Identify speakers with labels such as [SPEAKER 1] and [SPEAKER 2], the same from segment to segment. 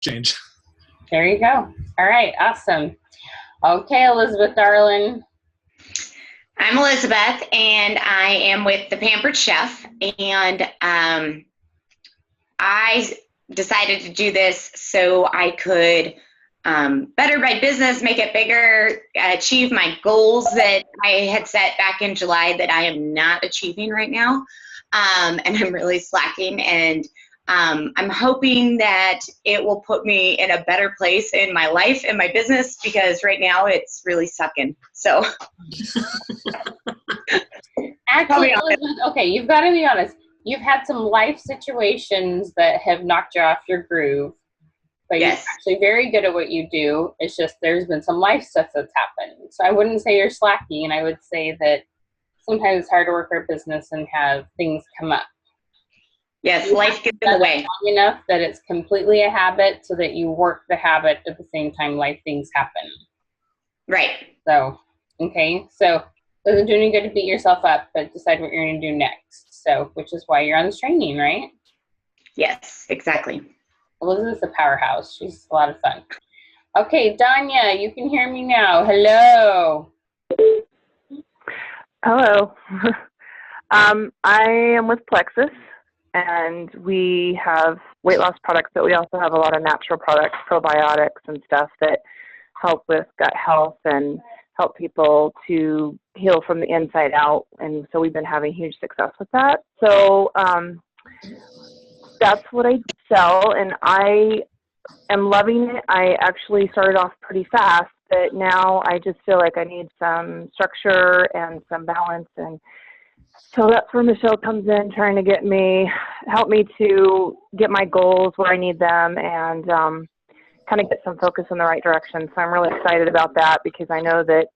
[SPEAKER 1] change.
[SPEAKER 2] There you go. All right, awesome. Okay, Elizabeth, darling.
[SPEAKER 3] I'm Elizabeth, and I am with the Pampered Chef, and I decided to do this so I could better my business, make it bigger, achieve my goals that I had set back in July that I am not achieving right now, and I'm really slacking, and I'm hoping that it will put me in a better place in my life and my business, because right now it's really sucking. So
[SPEAKER 2] Actually, Elizabeth, okay, you've got to be honest. You've had some life situations that have knocked you off your groove, but
[SPEAKER 3] yes.
[SPEAKER 2] You're actually very good at what you do. It's just there's been some life stuff that's happened. So I wouldn't say you're slacking, and I would say that sometimes it's hard to work our business and have things come up.
[SPEAKER 3] Yes, life gets in the way.
[SPEAKER 2] Long enough that it's completely a habit, so that you work the habit at the same time life things happen.
[SPEAKER 3] Right.
[SPEAKER 2] So, okay, so it doesn't do any good to beat yourself up, but decide what you're going to do next. So, which is why you're on this training, right?
[SPEAKER 3] Yes, exactly.
[SPEAKER 2] Elizabeth's a powerhouse. She's a lot of fun. Okay, Danya, you can hear me now. Hello.
[SPEAKER 4] Hello. I am with Plexus, and we have weight loss products, but we also have a lot of natural products, probiotics and stuff that help with gut health and help people to heal from the inside out. And so we've been having huge success with that. So that's what I sell, and I am loving it. I actually started off pretty fast, but now I just feel like I need some structure and some balance. And so that's where Michelle comes in, trying to help me to get my goals where I need them, and kind of get some focus in the right direction. So I'm really excited about that, because I know that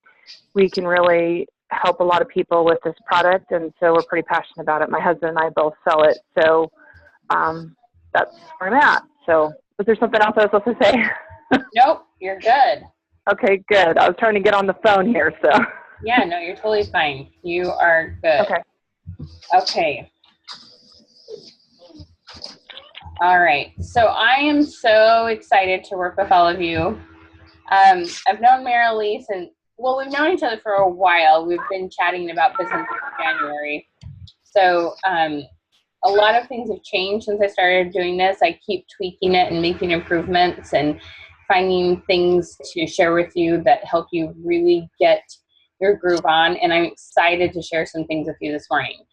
[SPEAKER 4] we can really help a lot of people with this product, and so we're pretty passionate about it. My husband and I both sell it, so that's where I'm at. So was there something else I was supposed to say?
[SPEAKER 2] Nope, you're good.
[SPEAKER 4] Okay, good. I was trying to get on the phone here, so.
[SPEAKER 2] Yeah, no, you're totally fine. You are good.
[SPEAKER 4] Okay.
[SPEAKER 2] Okay. All right. So I am so excited to work with all of you. I've known Marilee since, well, we've known each other for a while. We've been chatting about business in January. So a lot of things have changed since I started doing this. I keep tweaking it and making improvements and finding things to share with you that help you really get your groove on, and I'm excited to share some things with you this morning.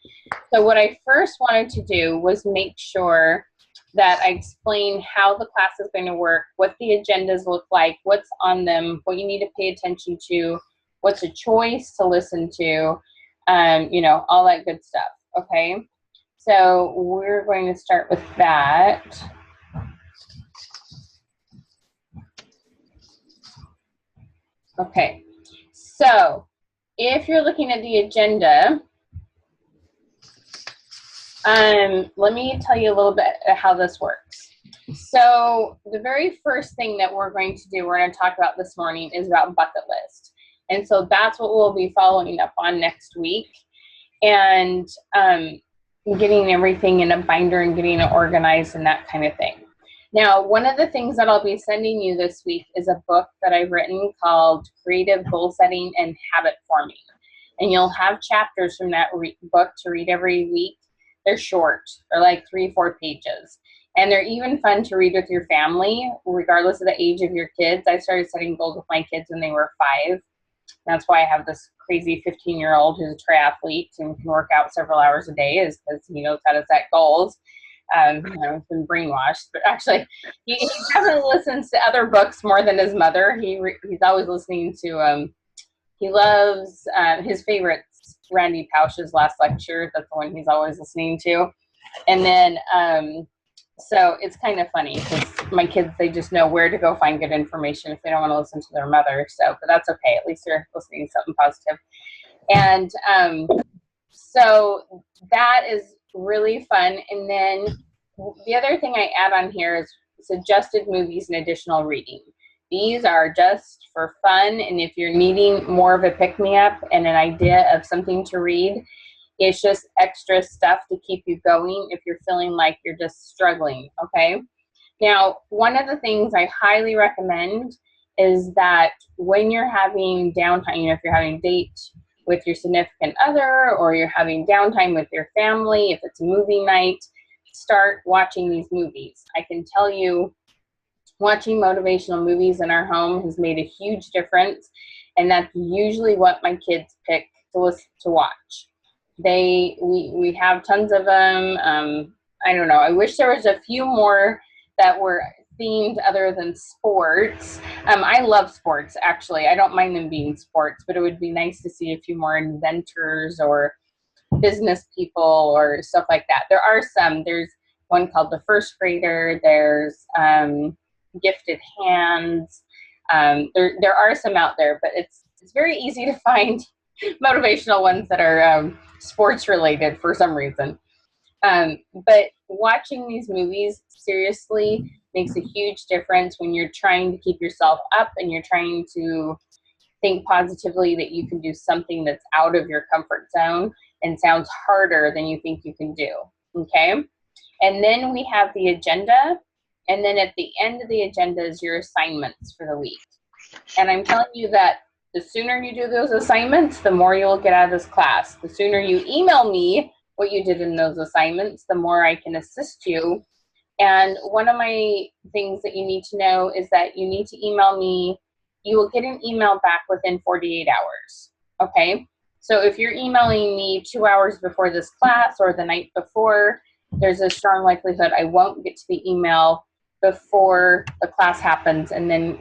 [SPEAKER 2] So what I first wanted to do was make sure that I explain how the class is going to work, what the agendas look like, what's on them, what you need to pay attention to, what's a choice to listen to, you know, all that good stuff, okay? So we're going to start with that. Okay, so if you're looking at the agenda, let me tell you a little bit how this works. So the very first thing that we're going to talk about this morning is about bucket list. And so that's what we'll be following up on next week. And getting everything in a binder and getting it organized and that kind of thing. Now, one of the things that I'll be sending you this week is a book that I've written called Creative Goal Setting and Habit Forming. And you'll have chapters from that book to read every week. They're short. They're like 3-4 pages. And they're even fun to read with your family, regardless of the age of your kids. I started setting goals with my kids when they were 5. That's why I have this crazy 15-year-old who's a triathlete and can work out several hours a day, is because he knows how to set goals. You know, he's been brainwashed, but actually he definitely listens to other books more than his mother. He's always listening to, he loves, his favorite, Randy Pausch's last lecture. That's the one he's always listening to. And then, so it's kind of funny because my kids, they just know where to go find good information if they don't want to listen to their mother. So, but that's okay. At least they're listening to something positive. And so that is really fun. And then the other thing I add on here is suggested movies and additional reading. These are just for fun, and if you're needing more of a pick-me-up and an idea of something to read, it's just extra stuff to keep you going if you're feeling like you're just struggling, okay? Now, one of the things I highly recommend is that when you're having downtime, if you're having a date with your significant other or you're having downtime with your family, if it's a movie night, start watching these movies. I can tell you, watching motivational movies in our home has made a huge difference, and that's usually what my kids pick to watch. We have tons of them. I don't know. I wish there was a few more that were themed other than sports. I love sports, actually. I don't mind them being sports, but it would be nice to see a few more inventors or business people or stuff like that. There are some. There's one called The First Grader. There's Gifted Hands. There are some out there, but it's very easy to find motivational ones that are sports related for some reason. But watching these movies seriously makes a huge difference when you're trying to keep yourself up and you're trying to think positively that you can do something that's out of your comfort zone and sounds harder than you think you can do. Okay? And then we have the agenda. And then at the end of the agenda is your assignments for the week. And I'm telling you that the sooner you do those assignments, the more you'll get out of this class. The sooner you email me what you did in those assignments, the more I can assist you. And one of my things that you need to know is that you need to email me. You will get an email back within 48 hours, okay? So if you're emailing me 2 hours before this class or the night before, there's a strong likelihood I won't get to the email before the class happens, and then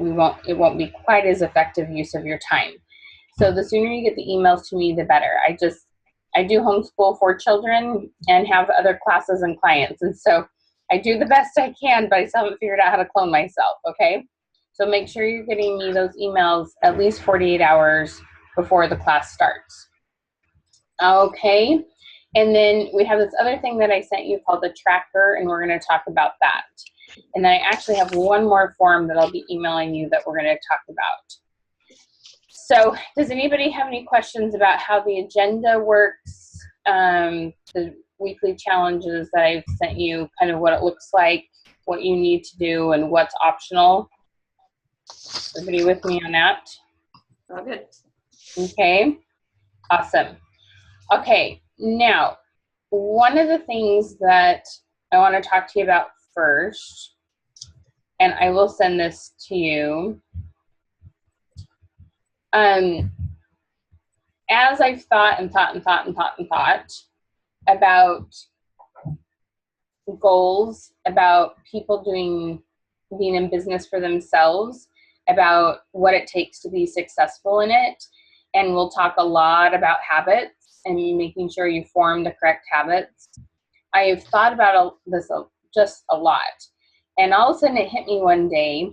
[SPEAKER 2] it won't be quite as effective use of your time. So the sooner you get the emails to me, the better. I do homeschool for children and have other classes and clients, and so I do the best I can, but I still haven't figured out how to clone myself, okay? So make sure you're getting me those emails at least 48 hours before the class starts. Okay, and then we have this other thing that I sent you called the tracker, and we're going to talk about that. And then I actually have one more form that I'll be emailing you that we're going to talk about. So does anybody have any questions about how the agenda works, the weekly challenges that I've sent you, kind of what it looks like, what you need to do, and what's optional? Everybody with me on that?
[SPEAKER 1] All good.
[SPEAKER 2] Okay, awesome. Okay, now, one of the things that I want to talk to you about first, and I will send this to you. As I've thought about goals, about people being in business for themselves, about what it takes to be successful in it, and we'll talk a lot about habits and making sure you form the correct habits. I have thought about this just a lot, and all of a sudden it hit me one day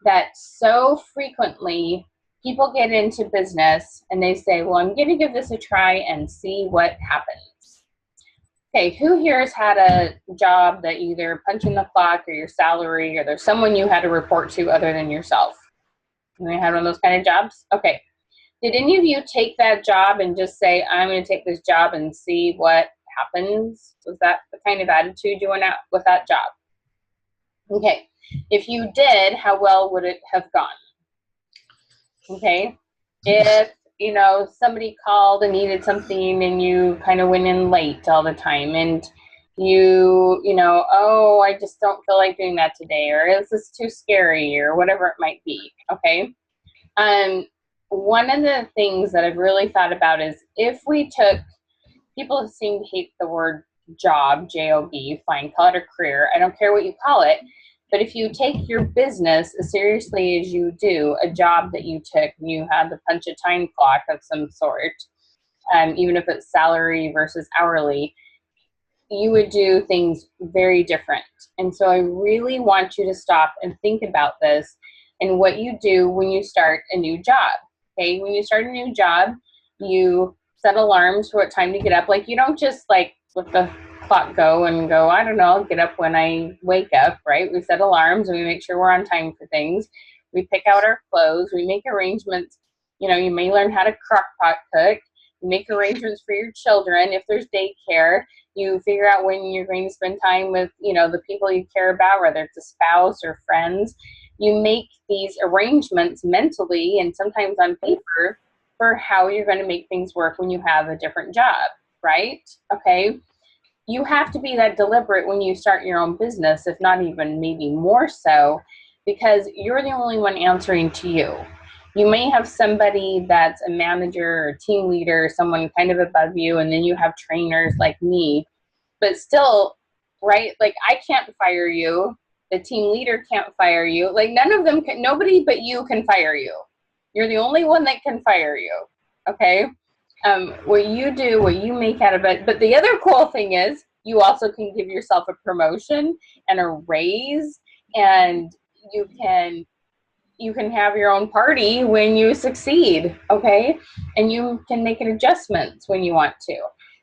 [SPEAKER 2] that so frequently people get into business and they say, well, I'm going to give this a try and see what happens. Okay, who here has had a job that either punching the clock or your salary, or there's someone you had to report to other than yourself? You had one of those kind of jobs? Okay. Did any of you take that job and just say, I'm going to take this job and see what happens? Was that the kind of attitude you went out with that job? Okay. If you did, how well would it have gone? Okay. If, somebody called and needed something and you kind of went in late all the time and oh, I just don't feel like doing that today, or is this too scary, or whatever it might be. Okay. One of the things that I've really thought about is if we took, people seem to hate the word job, J-O-B, fine, call it a career. I don't care what you call it. But if you take your business as seriously as you do a job that you took and you had to punch a time clock of some sort, even if it's salary versus hourly, you would do things very different. And so I really want you to stop and think about this and what you do when you start a new job. Okay, when you start a new job, you set alarms for what time to get up. Like, you don't just let the clock go and go, I don't know, I'll get up when I wake up, right? We set alarms and we make sure we're on time for things. We pick out our clothes. We make arrangements. You may learn how to crock pot cook. You make arrangements for your children if there's daycare. You figure out when you're going to spend time with, you know, the people you care about, whether it's a spouse or friends. You make these arrangements mentally and sometimes on paper for how you're going to make things work when you have a different job, right? Okay. You have to be that deliberate when you start your own business, if not even maybe more so, because you're the only one answering to you. You may have somebody that's a manager or team leader, someone kind of above you, and then you have trainers like me. But still, right, like I can't fire you. The team leader can't fire you. Like none of them can, nobody but you can fire you. You're the only one that can fire you, okay? What you do, what you make out of it. But the other cool thing is you also can give yourself a promotion and a raise, and you can have your own party when you succeed, okay? And you can make adjustments when you want to.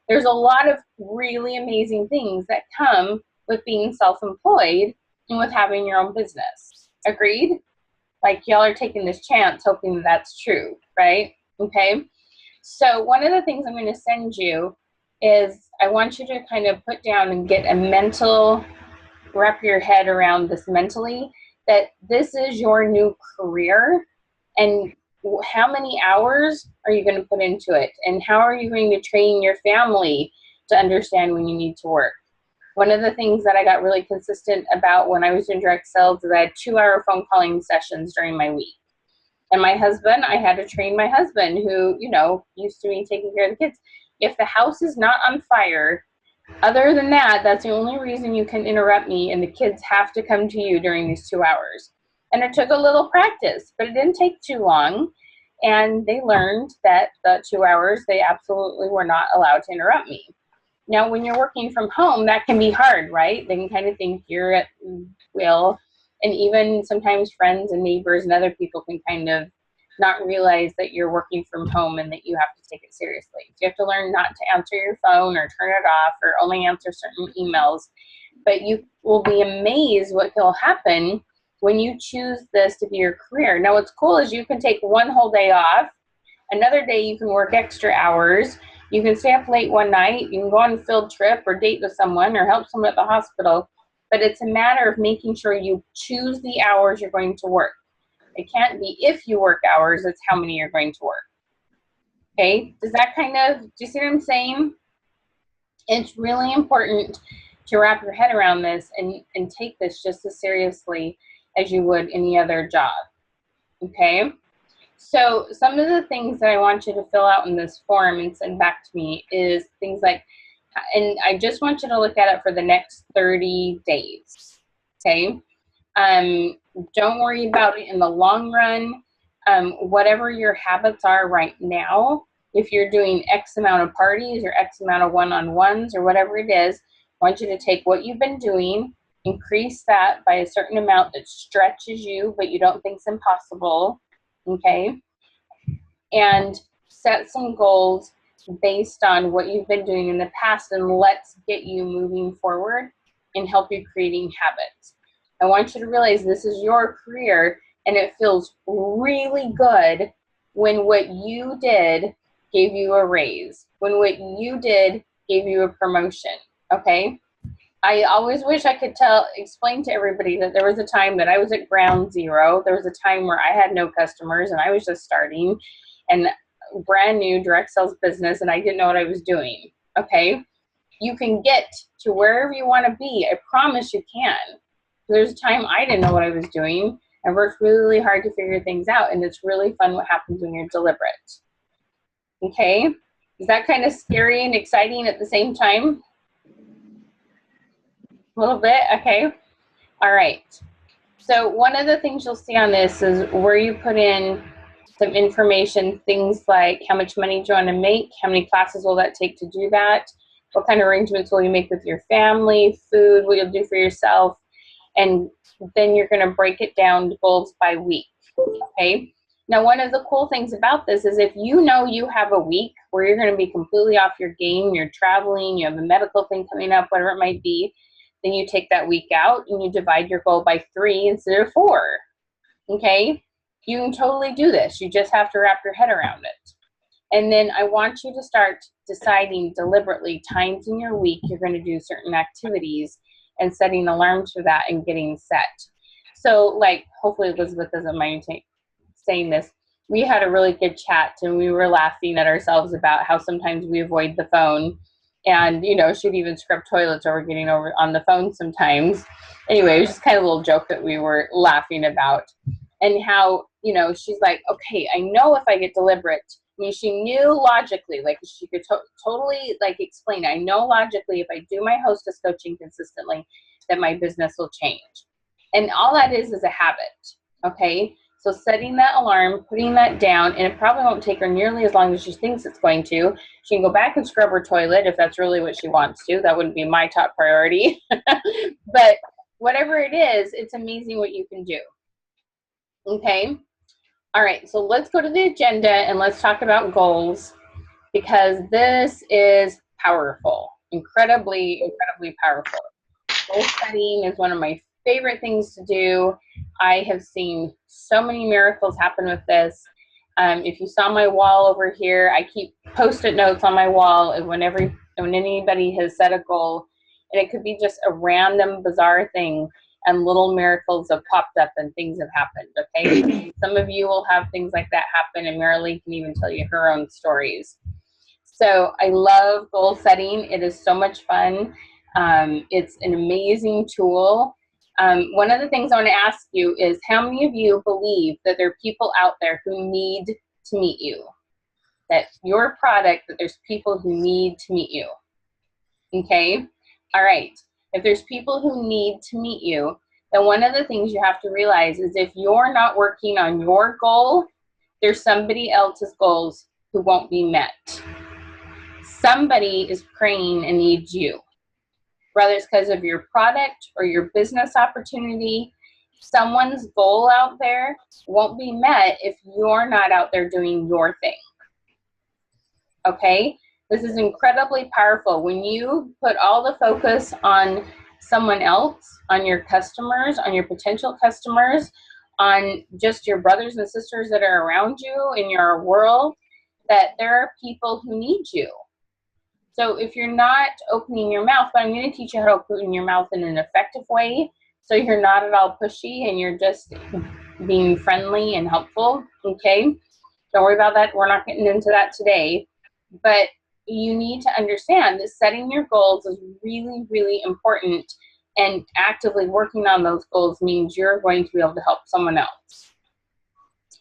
[SPEAKER 2] There's a lot of really amazing things that come with being self-employed and with having your own business. Agreed? Like y'all are taking this chance hoping that that's true, right? Okay. So one of the things I'm going to send you is I want you to kind of put down and get a mental, wrap your head around this mentally, that this is your new career, and how many hours are you going to put into it, and how are you going to train your family to understand when you need to work. One of the things that I got really consistent about when I was in direct sales is I had 2-hour phone calling sessions during my week. And my husband, I had to train my husband who, you know, used to me taking care of the kids. If the house is not on fire, other than that, that's the only reason you can interrupt me, and the kids have to come to you during these 2 hours. And it took a little practice, but it didn't take too long. And they learned that the 2 hours, they absolutely were not allowed to interrupt me. Now, when you're working from home, that can be hard, right? They can kind of think you're at will. And even sometimes friends and neighbors and other people can kind of not realize that you're working from home and that you have to take it seriously. So you have to learn not to answer your phone or turn it off or only answer certain emails. But you will be amazed what will happen when you choose this to be your career. Now, what's cool is you can take one whole day off. Another day you can work extra hours. You can stay up late one night. You can go on a field trip or date with someone or help someone at the hospital. But it's a matter of making sure you choose the hours you're going to work. It can't be if you work hours, it's how many you're going to work. Okay, does that kind of, do you see what I'm saying? It's really important to wrap your head around this and take this just as seriously as you would any other job. Okay, so some of the things that I want you to fill out in this form and send back to me is things like, and I just want you to look at it for the next 30 days. Okay. Don't worry about it in the long run. Whatever your habits are right now, if you're doing X amount of parties or X amount of one-on-ones or whatever it is, I want you to take what you've been doing, increase that by a certain amount that stretches you, but you don't think is impossible, okay? And set some goals based on what you've been doing in the past, and let's get you moving forward and help you creating habits. I want you to realize this is your career, and it feels really good when what you did gave you a raise, when what you did gave you a promotion, okay? I always wish I could explain to everybody that there was a time that I was at ground zero. There was a time where I had no customers and I was just starting and brand new direct sales business, and I didn't know what I was doing, okay? You can get to wherever you want to be. I promise you can. There's a time I didn't know what I was doing. I worked really hard to figure things out, and it's really fun what happens when you're deliberate. Okay? Is that kind of scary and exciting at the same time? A little bit? Okay. All right. So one of the things you'll see on this is where you put in some information, things like how much money do you want to make, how many classes will that take to do that, what kind of arrangements will you make with your family, food, what you'll do for yourself, and then you're going to break it down to goals by week, okay? Now, one of the cool things about this is if you know you have a week where you're going to be completely off your game, you're traveling, you have a medical thing coming up, whatever it might be, then you take that week out and you divide your goal by 3 instead of 4, okay? You can totally do this. You just have to wrap your head around it. And then I want you to start deciding deliberately times in your week you're going to do certain activities and setting alarms for that and getting set. So, like, hopefully Elizabeth doesn't mind saying this. We had a really good chat, and we were laughing at ourselves about how sometimes we avoid the phone. And, you know, she'd even scrub toilets over getting over on the phone sometimes. Anyway, it was just kind of a little joke that we were laughing about. And how, you know, she's like, okay, I know if I get deliberate. I mean, she knew logically, like she could totally like explain. I know logically if I do my hostess coaching consistently, that my business will change. And all that is a habit, okay? So setting that alarm, putting that down, and it probably won't take her nearly as long as she thinks it's going to. She can go back and scrub her toilet if that's really what she wants to. That wouldn't be my top priority. But whatever it is, it's amazing what you can do. Okay? All right, so let's go to the agenda and let's talk about goals, because this is powerful, incredibly, incredibly powerful. Goal setting is one of my favorite things to do. I have seen so many miracles happen with this. If you saw my wall over here, I keep Post-it notes on my wall of when anybody has set a goal, and it could be just a random bizarre thing, and little miracles have popped up and things have happened, okay? Some of you will have things like that happen, and Marilee can even tell you her own stories. So I love goal setting. It is so much fun. It's an amazing tool. One of the things I want to ask you is, how many of you believe that there are people out there who need to meet you? That your product, that there's people who need to meet you? Okay? All right. If there's people who need to meet you, then one of the things you have to realize is if you're not working on your goal, there's somebody else's goals who won't be met. Somebody is praying and needs you, whether it's because of your product or your business opportunity. Someone's goal out there won't be met if you're not out there doing your thing. Okay? This is incredibly powerful. When you put all the focus on someone else, on your customers, on your potential customers, on just your brothers and sisters that are around you in your world, that there are people who need you. So if you're not opening your mouth, but I'm going to teach you how to open your mouth in an effective way, so you're not at all pushy and you're just being friendly and helpful, okay? Don't worry about that. We're not getting into that today. But you need to understand that setting your goals is really, really important, and actively working on those goals means you're going to be able to help someone else.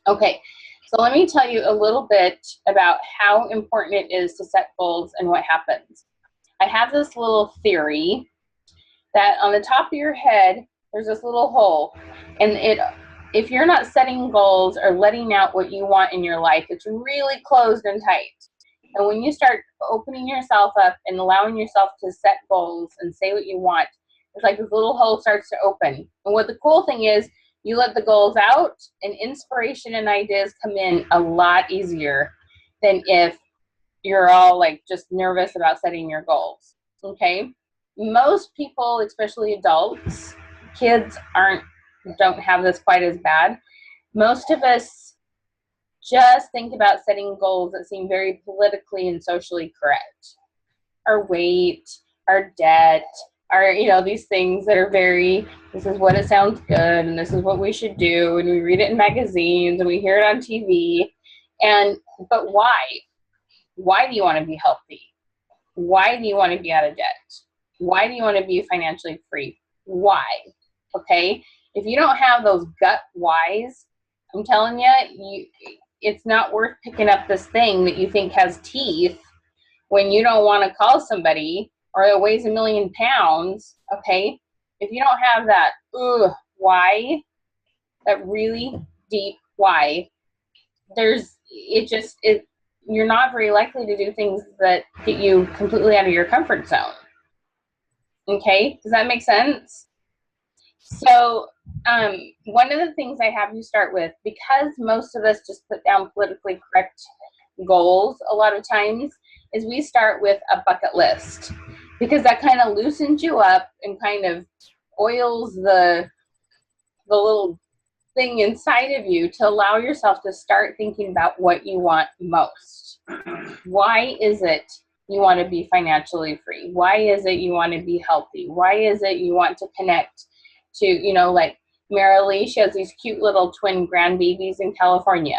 [SPEAKER 2] Okay. So let me tell you a little bit about how important it is to set goals and what happens. I have this little theory that on the top of your head, there's this little hole. And if you're not setting goals or letting out what you want in your life, it's really closed and tight. And when you start opening yourself up and allowing yourself to set goals and say what you want, it's like this little hole starts to open. And what the cool thing is, you let the goals out and inspiration and ideas come in a lot easier than if you're all like just nervous about setting your goals, okay? Most people, especially adults, kids don't have this quite as bad. Most of us just think about setting goals that seem very politically and socially correct. Our weight, our debt, these things that are very, this is what it sounds good, and this is what we should do, and we read it in magazines, and we hear it on TV, but why? Why do you want to be healthy? Why do you want to be out of debt? Why do you want to be financially free? Why? Okay? If you don't have those gut whys, I'm telling you, it's not worth picking up this thing that you think has teeth when you don't want to call somebody, or it weighs 1,000,000 pounds, okay? If you don't have that, why, that really deep why, you're not very likely to do things that get you completely out of your comfort zone. Okay, does that make sense? So one of the things I have you start with, because most of us just put down politically correct goals a lot of times, is we start with a bucket list, because that kind of loosens you up and kind of oils the little thing inside of you to allow yourself to start thinking about what you want most. Why is it you want to be financially free? Why is it you want to be healthy? Why is it you want to connect to, like Marilee, she has these cute little twin grandbabies in California.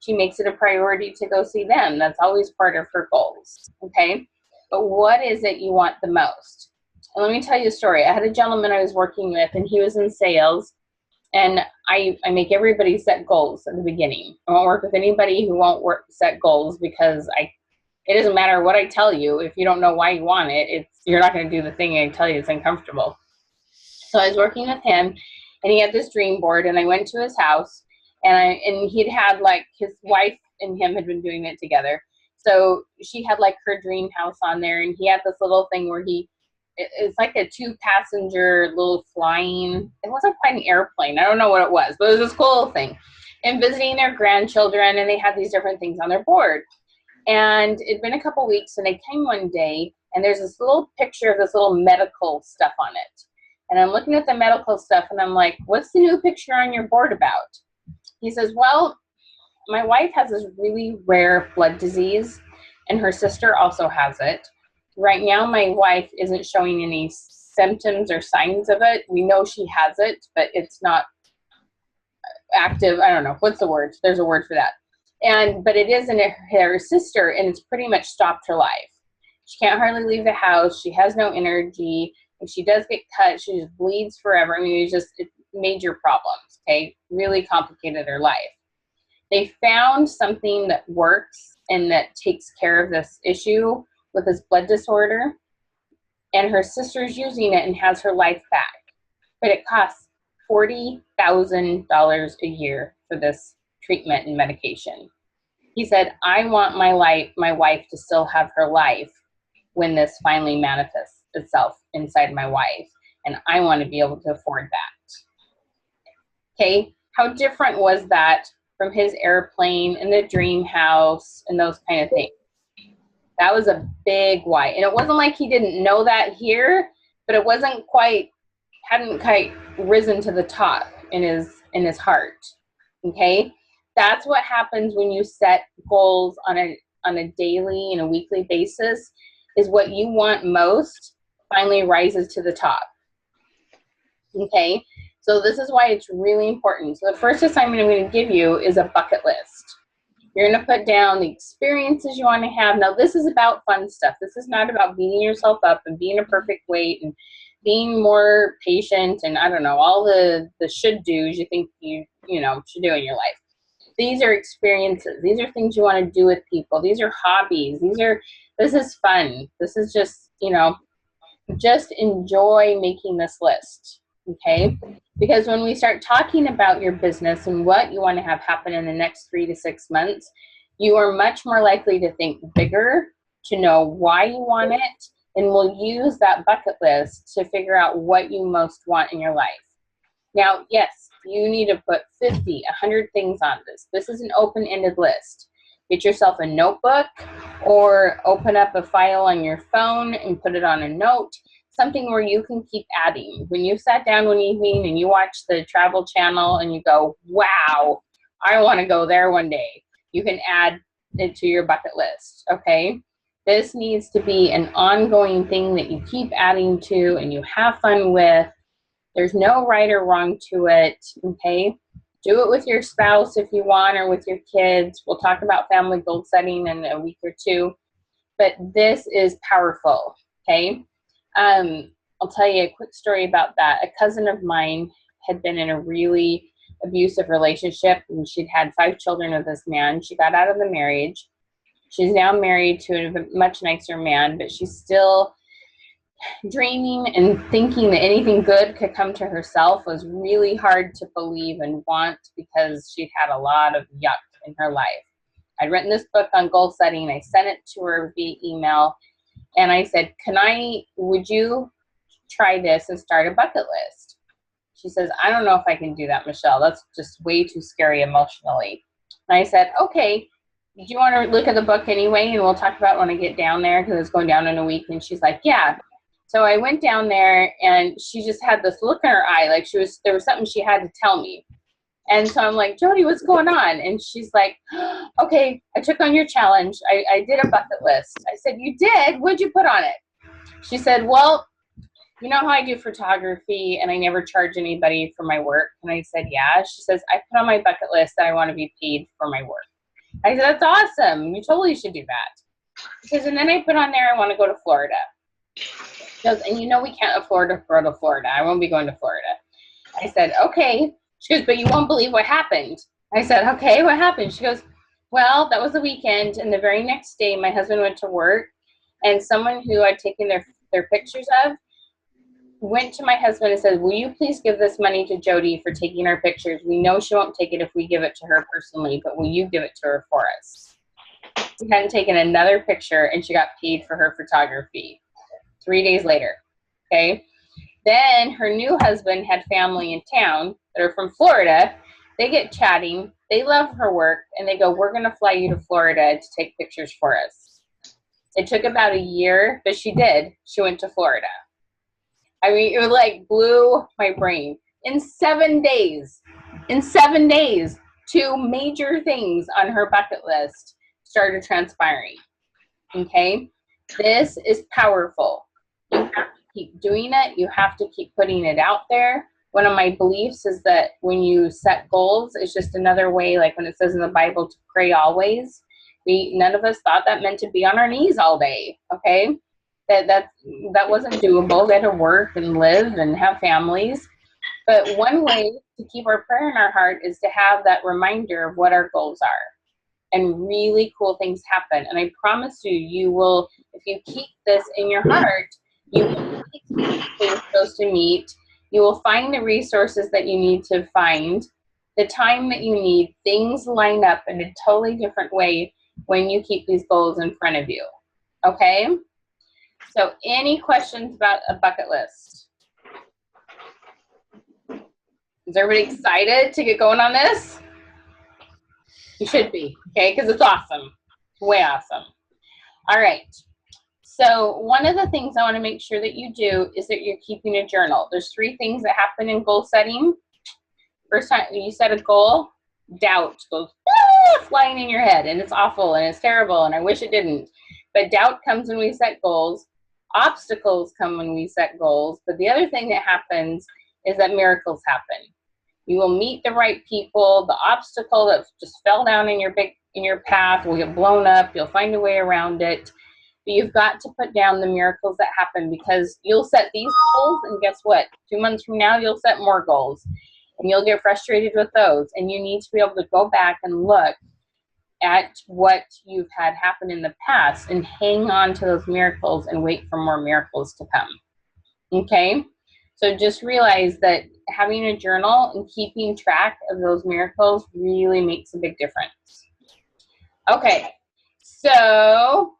[SPEAKER 2] She makes it a priority to go see them. That's always part of her goals, okay? But what is it you want the most? And let me tell you a story. I had a gentleman I was working with, and he was in sales, and I make everybody set goals at the beginning. I won't work with anybody who won't set goals, because it doesn't matter what I tell you. If you don't know why you want it, you're not going to do the thing I tell you. It's uncomfortable. So I was working with him, and he had this dream board, and I went to his house, and he'd had, like, his wife and him had been doing it together. So she had, like, her dream house on there, and he had this little thing where it's like a 2-passenger little flying, it wasn't quite an airplane. I don't know what it was, but it was this cool little thing. And visiting their grandchildren, and they had these different things on their board. And it'd been a couple weeks, and I came one day, and there's this little picture of this little medical stuff on it. And I'm looking at the medical stuff, and I'm like, what's the new picture on your board about? He says, well, my wife has this really rare blood disease, and her sister also has it. Right now, my wife isn't showing any symptoms or signs of it. We know she has it, but it's not active. I don't know. What's the word? There's a word for that. But it is in her sister, and it's pretty much stopped her life. She can't hardly leave the house. She has no energy. If she does get cut, she just bleeds forever. I mean, it's major problems, okay? Really complicated her life. They found something that works and that takes care of this issue with this blood disorder, and her sister's using it and has her life back. But it costs $40,000 a year for this treatment and medication. He said, I want my wife to still have her life when this finally manifests itself inside my wife, and I want to be able to afford that. Okay, how different was that from his airplane and the dream house and those kind of things? That was a big why. And it wasn't like he didn't know that here, but it hadn't quite risen to the top in his heart. Okay? That's what happens when you set goals on a daily and a weekly basis, is what you want most finally rises to the top. Okay? So this is why it's really important. So the first assignment I'm going to give you is a bucket list. You're going to put down the experiences you want to have. Now, this is about fun stuff. This is not about beating yourself up and being a perfect weight and being more patient and, I don't know, all the should-dos you think you should do in your life. These are experiences. These are things you want to do with people. These are hobbies. This is fun. This is just, just enjoy making this list, okay? Because when we start talking about your business and what you want to have happen in the next 3 to 6 months, you are much more likely to think bigger, to know why you want it, and will use that bucket list to figure out what you most want in your life. Now, yes, you need to put 50, 100 things on this. This is an open-ended list. Get yourself a notebook or open up a file on your phone and put it on a note. Something where you can keep adding. When you sat down one evening and you watch the Travel Channel and you go, wow, I want to go there one day, you can add it to your bucket list, okay? This needs to be an ongoing thing that you keep adding to and you have fun with. There's no right or wrong to it, okay? Do it with your spouse if you want, or with your kids. We'll talk about family goal setting in a week or two, but this is powerful, okay? I'll tell you a quick story about that. A cousin of mine had been in a really abusive relationship, and she'd had 5 children with this man. She got out of the marriage. She's now married to a much nicer man, but she's still dreaming and thinking that anything good could come to herself was really hard to believe and want, because she'd had a lot of yuck in her life. I'd written this book on goal setting. I sent it to her via email. And I said, would you try this and start a bucket list? She says, I don't know if I can do that, Michelle. That's just way too scary emotionally. And I said, okay, do you want to look at the book anyway? And we'll talk about it when I get down there, because it's going down in a week. And she's like, yeah. So I went down there, and she just had this look in her eye, like there was something she had to tell me. And so I'm like, Jody, what's going on? And she's like, okay, I took on your challenge. I did a bucket list. I said, you did? What'd you put on it? She said, well, you know how I do photography and I never charge anybody for my work? And I said, yeah. She says, I put on my bucket list that I want to be paid for my work. I said, that's awesome. You totally should do that. She says, and then I put on there, I want to go to Florida. She goes, and you know we can't afford to go to Florida. I won't be going to Florida. I said, okay. She goes, but you won't believe what happened. I said, okay, what happened? She goes, well, that was the weekend, and the very next day my husband went to work, and someone who I'd taken their pictures of went to my husband and said, will you please give this money to Jody for taking our pictures? We know she won't take it if we give it to her personally, but will you give it to her for us? She hadn't taken another picture, and she got paid for her photography 3 days later, okay? Then her new husband had family in town that are from Florida. They get chatting. They love her work, and they go, we're going to fly you to Florida to take pictures for us. It took about a year, but she did. She went to Florida. I mean, it like blew my brain. In 7 days, 2 major things on her bucket list started transpiring, okay? This is powerful. You have to keep doing it. You have to keep putting it out there. One of my beliefs is that when you set goals, it's just another way, like when it says in the Bible to pray always. None of us thought that meant to be on our knees all day, okay? That wasn't doable. We had to work and live and have families. But one way to keep our prayer in our heart is to have that reminder of what our goals are. And really cool things happen. And I promise you, you will, if you keep this in your heart, you will meet people you're supposed to meet. You will find the resources that you need to find, the time that you need. Things line up in a totally different way when you keep these goals in front of you. Okay? So any questions about a bucket list? Is everybody excited to get going on this? You should be, okay? Because it's awesome. Way awesome. All right. So one of the things I want to make sure that you do is that you're keeping a journal. There's 3 things that happen in goal setting. First time you set a goal, doubt goes flying in your head, and it's awful, and it's terrible, and I wish it didn't. But doubt comes when we set goals. Obstacles come when we set goals. But the other thing that happens is that miracles happen. You will meet the right people. The obstacle that just fell down in your path will get blown up. You'll find a way around it. But you've got to put down the miracles that happen, because you'll set these goals, and guess what? 2 months from now, you'll set more goals, and you'll get frustrated with those. And you need to be able to go back and look at what you've had happen in the past and hang on to those miracles and wait for more miracles to come. Okay? So just realize that having a journal and keeping track of those miracles really makes a big difference. Okay, so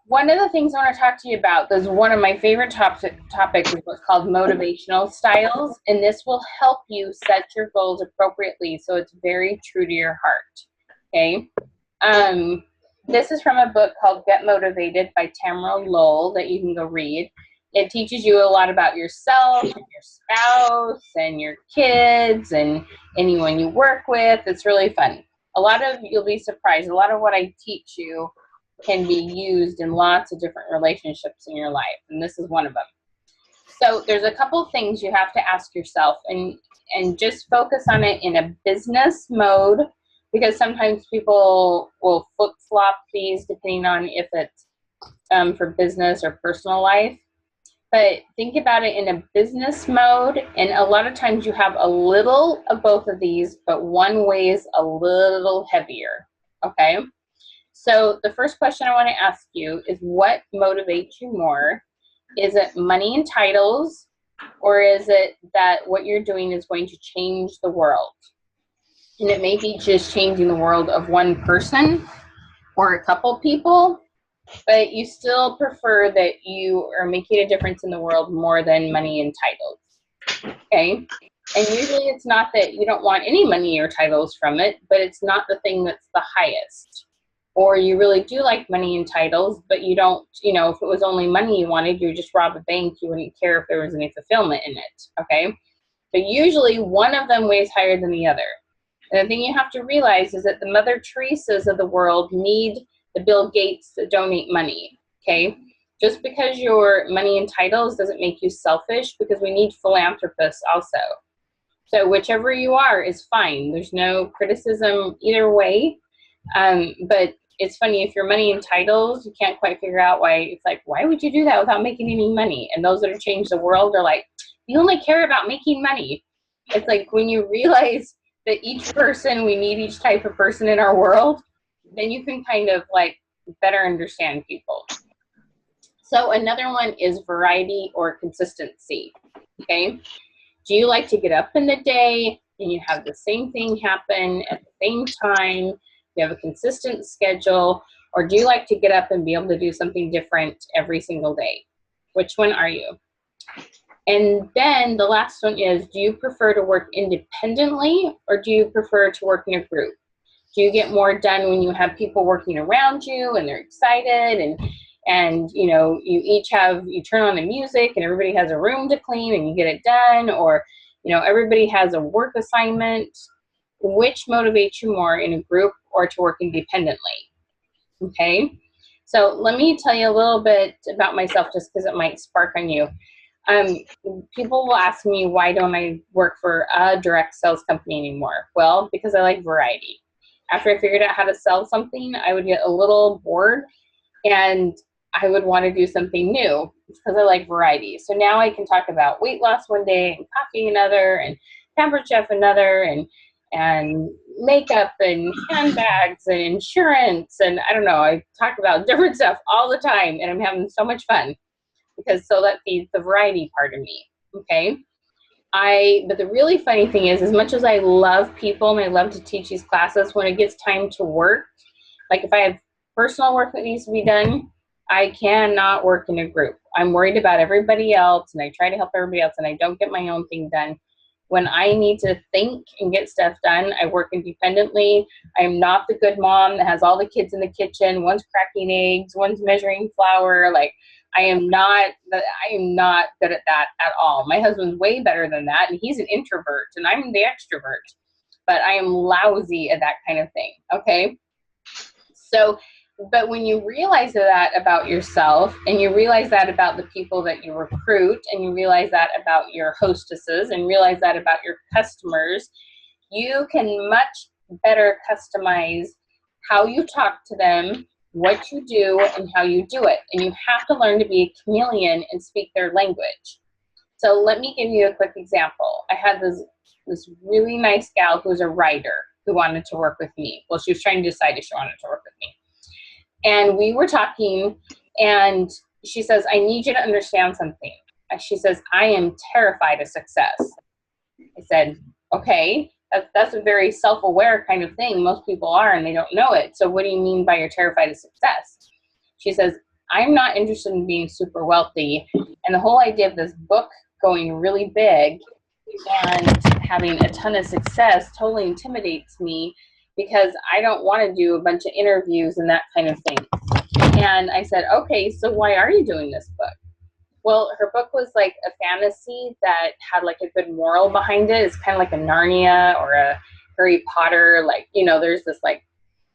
[SPEAKER 2] one of the things I want to talk to you about is one of my favorite topics is what's called motivational styles, and this will help you set your goals appropriately so it's very true to your heart. Okay? This is from a book called Get Motivated by Tamara Lowell that you can go read. It teaches you a lot about yourself and your spouse and your kids and anyone you work with. It's really fun. You'll be surprised, a lot of what I teach you can be used in lots of different relationships in your life, and this is one of them. So there's a couple things you have to ask yourself, and just focus on it in a business mode, because sometimes people will flip-flop these depending on if it's for business or personal life. But think about it in a business mode, and a lot of times you have a little of both of these, but one weighs a little heavier, okay? So the first question I want to ask you is, what motivates you more? Is it money and titles, or is it that what you're doing is going to change the world? And it may be just changing the world of one person or a couple people, but you still prefer that you are making a difference in the world more than money and titles, okay? And usually it's not that you don't want any money or titles from it, but it's not the thing that's the highest. Or you really do like money and titles, but you don't, if it was only money you wanted, you would just rob a bank. You wouldn't care if there was any fulfillment in it, okay? But usually one of them weighs higher than the other. And the thing you have to realize is that the Mother Teresas of the world need the Bill Gates to donate money, okay? Just because you're money and titles doesn't make you selfish, because we need philanthropists also. So whichever you are is fine. There's no criticism either way. But it's funny, if you're money and titles, you can't quite figure out why. It's like, why would you do that without making any money? And those that have changed the world are like, you only care about making money. It's like, when you realize that each person, we need each type of person in our world, then you can kind of like better understand people. So another one is variety or consistency, okay? Do you like to get up in the day and you have the same thing happen at the same time? You have a consistent schedule, or do you like to get up and be able to do something different every single day? Which one are you? And then the last one is, do you prefer to work independently, or do you prefer to work in a group? Do you get more done when you have people working around you and they're excited, and you know, you turn on the music and everybody has a room to clean and you get it done, or you know, everybody has a work assignment? Which motivates you more, in a group or to work independently? Okay, so let me tell you a little bit about myself, just because it might spark on you. People will ask me, why don't I work for a direct sales company anymore? Well, because I like variety. After I figured out how to sell something, I would get a little bored and I would want to do something new, because I like variety. So now I can talk about weight loss one day and coffee another, and Pampered Chef another, and makeup and handbags and insurance, and I don't know, I talk about different stuff all the time, and I'm having so much fun, because so that feeds the variety part of me, okay? But the really funny thing is, as much as I love people and I love to teach these classes, when it gets time to work, like if I have personal work that needs to be done, I cannot work in a group. I'm worried about everybody else, and I try to help everybody else, and I don't get my own thing done. When I need to think and get stuff done, I work independently. I am not the good mom that has all the kids in the kitchen. One's cracking eggs, one's measuring flour. Like, I am not good at that at all. My husband's way better than that, and he's an introvert, and I'm the extrovert. But I am lousy at that kind of thing, okay? So, but when you realize that about yourself, and you realize that about the people that you recruit, and you realize that about your hostesses, and realize that about your customers, you can much better customize how you talk to them, what you do, and how you do it. And you have to learn to be a chameleon and speak their language. So let me give you a quick example. I had this really nice gal who's a writer who wanted to work with me. Well, she was trying to decide if she wanted to work with me. And we were talking, and she says, I need you to understand something. She says, I am terrified of success. I said, okay, that's a very self-aware kind of thing. Most people are, and they don't know it. So what do you mean by you're terrified of success? She says, I'm not interested in being super wealthy. And the whole idea of this book going really big and having a ton of success totally intimidates me, because I don't want to do a bunch of interviews and that kind of thing. And I said, okay, so why are you doing this book? Well, her book was like a fantasy that had like a good moral behind it. It's kind of like a Narnia or a Harry Potter. Like, you know, there's this like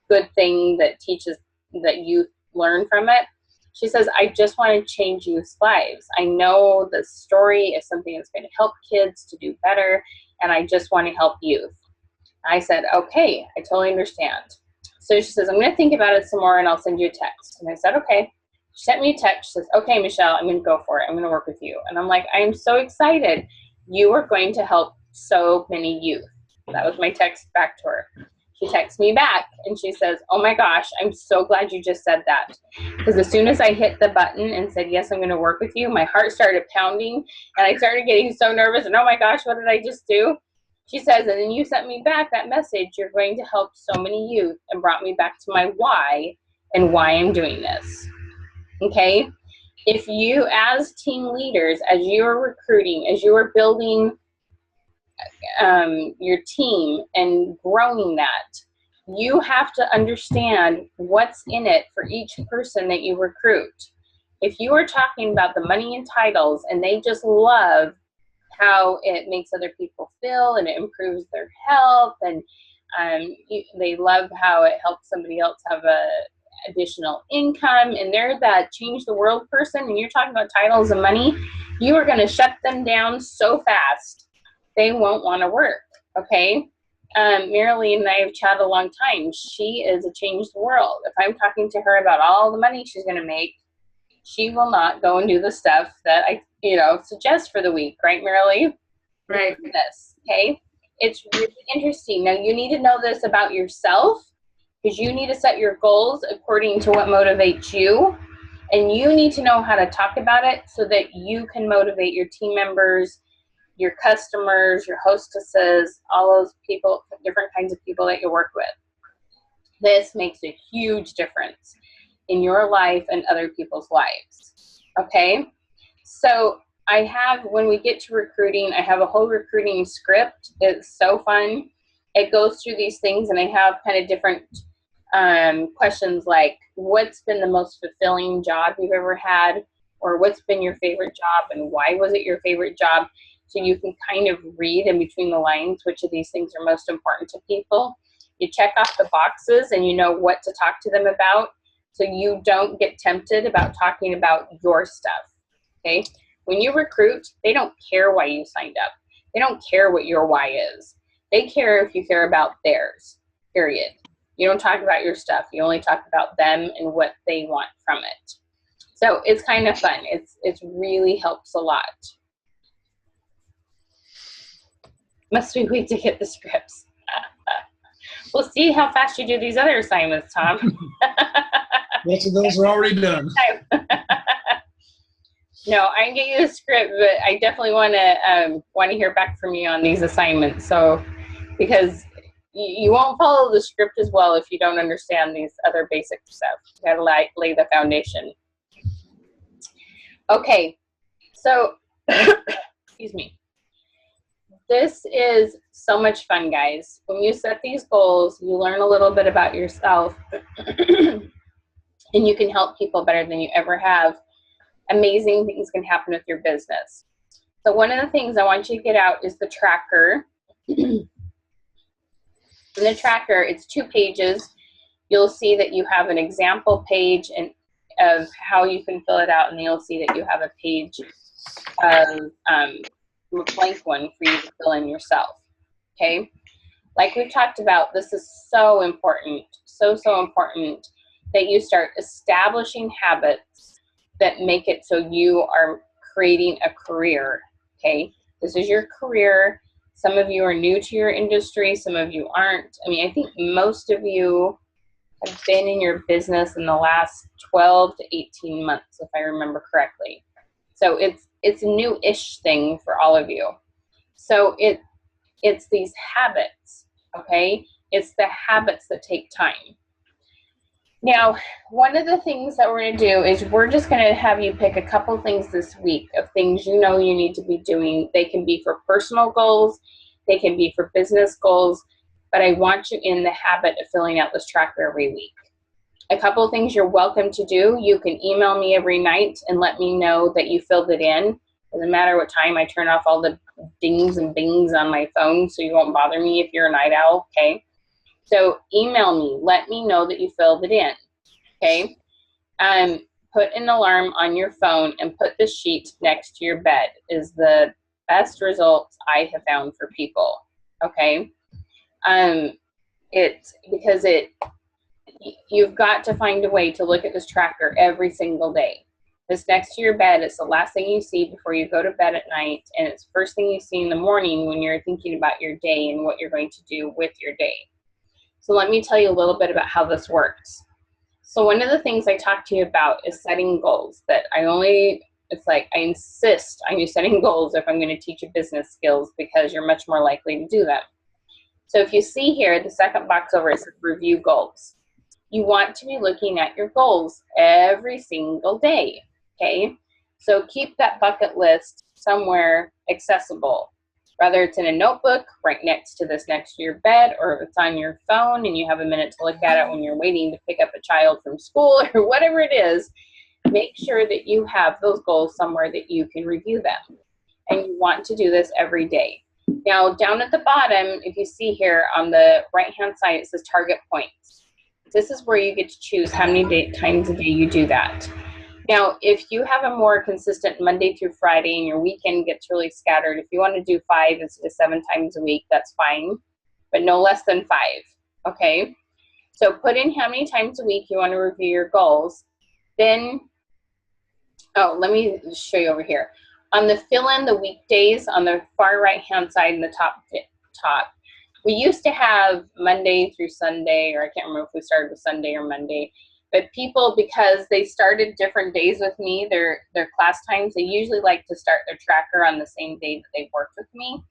[SPEAKER 2] good thing that teaches, that youth learn from it. She says, I just want to change youth's lives. I know the story is something that's going to help kids to do better, and I just want to help youth. I said, okay, I totally understand. So she says, I'm going to think about it some more, and I'll send you a text. And I said, okay. She sent me a text. She says, okay, Michelle, I'm going to go for it. I'm going to work with you. And I'm like, I am so excited. You are going to help so many youth. That was my text back to her. She texts me back, and she says, oh my gosh, I'm so glad you just said that. Because as soon as I hit the button and said, yes, I'm going to work with you, my heart started pounding, and I started getting so nervous, and oh my gosh, what did I just do? She says, and then you sent me back that message, you're going to help so many youth, and brought me back to my why and why I'm doing this. Okay? If you, as team leaders, as you are recruiting, as you are building your team and growing that, you have to understand what's in it for each person that you recruit. If you are talking about the money and titles and they just love how it makes other people feel and it improves their health, and they love how it helps somebody else have a additional income, and they're that change the world person, and you're talking about titles and money, you are going to shut them down so fast they won't want to work. Okay. Marilee and I have chatted a long time. She is a change the world. If I'm talking to her about all the money she's going to make, she will not go and do the stuff that I, suggest for the week. Right, Marilee?
[SPEAKER 3] Right.
[SPEAKER 2] This. Okay. It's really interesting. Now, you need to know this about yourself, because you need to set your goals according to what motivates you. And you need to know how to talk about it so that you can motivate your team members, your customers, your hostesses, all those people, different kinds of people that you work with. This makes a huge difference in your life and other people's lives. Okay? So when we get to recruiting, I have a whole recruiting script. It's so fun. It goes through these things, and I have kind of different questions like, what's been the most fulfilling job you've ever had? Or what's been your favorite job, and why was it your favorite job? So you can kind of read in between the lines which of these things are most important to people. You check off the boxes and you know what to talk to them about, so you don't get tempted about talking about your stuff. Okay? When you recruit, they don't care why you signed up. They don't care what your why is. They care if you care about theirs, period. You don't talk about your stuff. You only talk about them and what they want from it. So it's kind of fun. It really helps a lot. Must we wait to get the scripts? We'll see how fast you do these other assignments, Tom.
[SPEAKER 1] Most of those are already done.
[SPEAKER 2] No, I can get you the script, but I definitely want to hear back from you on these assignments. So, because you won't follow the script as well if you don't understand these other basic stuff. You got to lay the foundation. Okay, so excuse me. This is so much fun, guys. When you set these goals, you learn a little bit about yourself, and you can help people better than you ever have. Amazing things can happen with your business. So one of the things I want you to get out is the tracker. In the tracker, it's 2 pages. You'll see that you have an example page of how you can fill it out, and you'll see that you have a page of a blank one for you to fill in yourself. Okay? Like we've talked about, this is so important, so important that you start establishing habits that make it so you are creating a career. Okay? This is your career. Some of you are new to your industry, some of you aren't. I mean, I think most of you have been in your business in the last 12 to 18 months, if I remember correctly. So it's a new-ish thing for all of you. So it's these habits, okay? It's the habits that take time. Now, one of the things that we're going to do is we're just going to have you pick a couple things this week of things you know you need to be doing. They can be for personal goals. They can be for business goals. But I want you in the habit of filling out this tracker every week. A couple of things you're welcome to do. You can email me every night and let me know that you filled it in. Doesn't matter what time. I turn off all the dings and bings on my phone so you won't bother me if you're a night owl, okay? So email me. Let me know that you filled it in, okay? Put an alarm on your phone and put the sheet next to your bed is the best results I have found for people, okay? You've got to find a way to look at this tracker every single day. It's next to your bed. It's the last thing you see before you go to bed at night, and it's the first thing you see in the morning when you're thinking about your day and what you're going to do with your day. So let me tell you a little bit about how this works. So one of the things I talk to you about is setting goals. I insist on you setting goals if I'm going to teach you business skills, because you're much more likely to do them. So if you see here, the second box over, it says review goals. You want to be looking at your goals every single day, okay? So keep that bucket list somewhere accessible, whether it's in a notebook right next to your bed, or if it's on your phone and you have a minute to look at it when you're waiting to pick up a child from school or whatever it is. Make sure that you have those goals somewhere that you can review them. and you want to do this every day. Now, down at the bottom, if you see here on the right-hand side, it says target points. This is where you get to choose how many times a day you do that. Now, if you have a more consistent Monday through Friday and your weekend gets really scattered, if you want to do 5 instead of 7 times a week, that's fine, but no less than 5, okay? So put in how many times a week you want to review your goals. Then, oh, let me show you over here. On the fill in the weekdays on the far right-hand side in the top, we used to have Monday through Sunday, or I can't remember if we started with Sunday or Monday, but people, because they started different days with me, their class times, they usually like to start their tracker on the same day that they worked with me.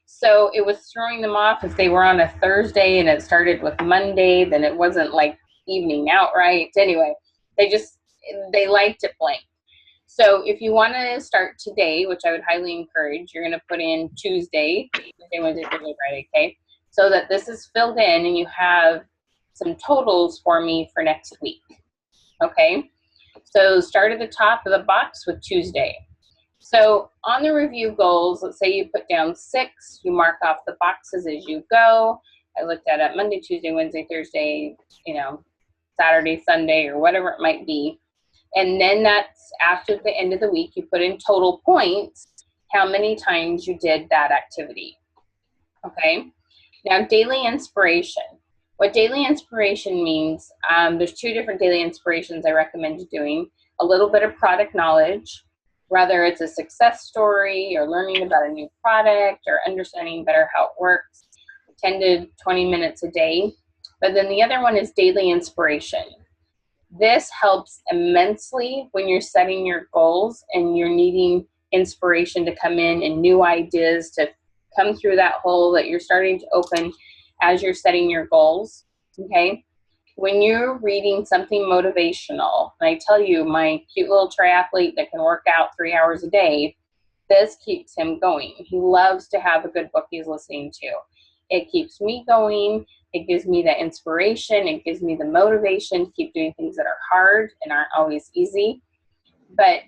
[SPEAKER 2] So it was throwing them off if they were on a Thursday and it started with Monday, then it wasn't like evening out right. Anyway, they liked it blank. So if you want to start today, which I would highly encourage, you're going to put in Tuesday, Wednesday, Thursday, Friday, okay? So that this is filled in and you have some totals for me for next week, okay? So start at the top of the box with Tuesday. So on the review goals, let's say you put down 6, you mark off the boxes as you go. I looked at it Monday, Tuesday, Wednesday, Thursday, Saturday, Sunday, or whatever it might be. And then that's after the end of the week, you put in total points, how many times you did that activity, okay? Now, daily inspiration. What daily inspiration means, there's 2 different daily inspirations I recommend you doing. A little bit of product knowledge, whether it's a success story or learning about a new product or understanding better how it works, 10 to 20 minutes a day. But then the other one is daily inspiration. This helps immensely when you're setting your goals and you're needing inspiration to come in and new ideas to come through that hole that you're starting to open as you're setting your goals, okay? When you're reading something motivational, and I tell you, my cute little triathlete that can work out 3 hours a day, this keeps him going. He loves to have a good book he's listening to. It keeps me going. It gives me the inspiration. It gives me the motivation to keep doing things that are hard and aren't always easy. But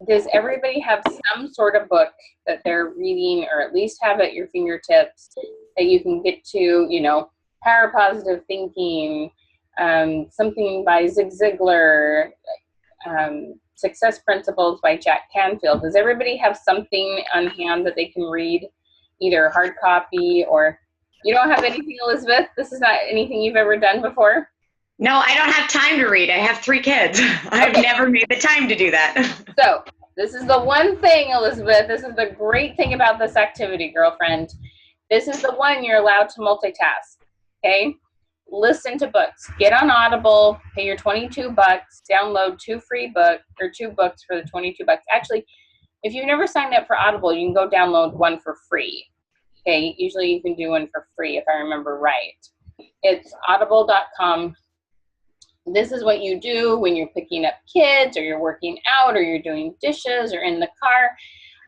[SPEAKER 2] does everybody have some sort of book that they're reading, or at least have at your fingertips that you can get to, Power Positive Thinking, something by Zig Ziglar, Success Principles by Jack Canfield? Does everybody have something on hand that they can read, either hard copy or... You don't have anything, Elizabeth? This is not anything you've ever done before?
[SPEAKER 3] No, I don't have time to read. I have 3 kids. I've never made the time to do that.
[SPEAKER 2] So this is the one thing, Elizabeth. This is the great thing about this activity, girlfriend. This is the one you're allowed to multitask, okay? Listen to books. Get on Audible. Pay your $22. Download 2 free books, or 2 books for the $22. Actually, if you've never signed up for Audible, you can go download 1 for free. Okay, usually you can do 1 for free if I remember right. It's audible.com. This is what you do when you're picking up kids, or you're working out, or you're doing dishes, or in the car.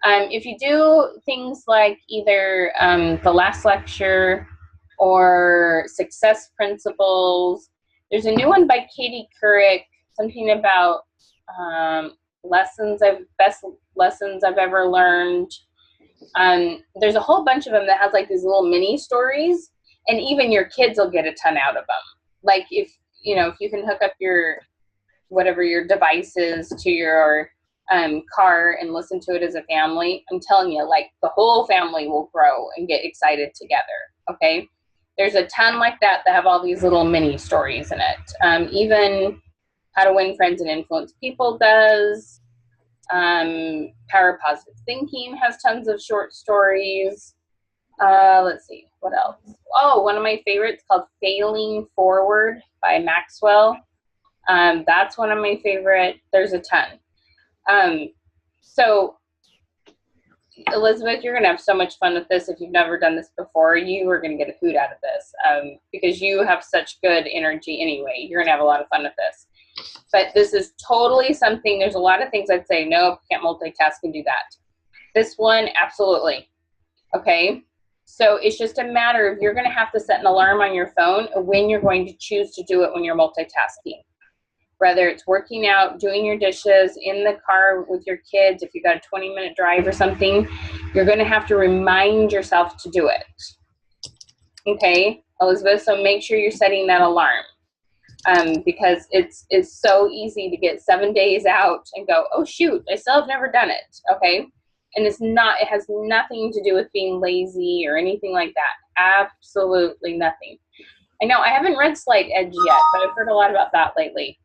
[SPEAKER 2] If you do things like either the last lecture or Success Principles, there's a new one by Katie Couric, something about best lessons I've ever learned. There's a whole bunch of them that has like these little mini stories, and even your kids will get a ton out of them. Like if you can hook up your devices to your car and listen to it as a family, I'm telling you, like the whole family will grow and get excited together, okay? There's a ton like that have all these little mini stories in it. Even How to Win Friends and Influence People does. Power Positive Thinking has tons of short stories. Let's see, what else? Oh, one of my favorites called Failing Forward by Maxwell. That's one of my favorite. There's a ton. So Elizabeth, you're gonna have so much fun with this. If you've never done this before, you are gonna get a hoot out of this, because you have such good energy anyway. You're gonna have a lot of fun with this. But this is totally something, there's a lot of things I'd say, nope, can't multitask and do that. This one, absolutely. Okay, so it's just a matter of, you're gonna have to set an alarm on your phone when you're going to choose to do it when you're multitasking. whether it's working out, doing your dishes, in the car with your kids, if you got a 20-minute drive or something, you're going to have to remind yourself to do it. Okay, Elizabeth, so make sure you're setting that alarm. Because it's so easy to get 7 days out and go, oh shoot, I still have never done it, okay? And it has nothing to do with being lazy or anything like that. Absolutely nothing. I know I haven't read Slight Edge yet, but I've heard a lot about that lately.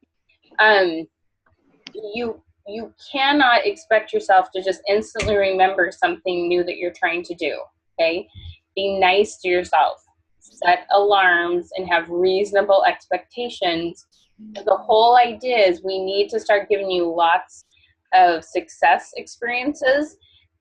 [SPEAKER 2] You cannot expect yourself to just instantly remember something new that you're trying to do, okay? Be nice to yourself. Set alarms and have reasonable expectations. The whole idea is we need to start giving you lots of success experiences,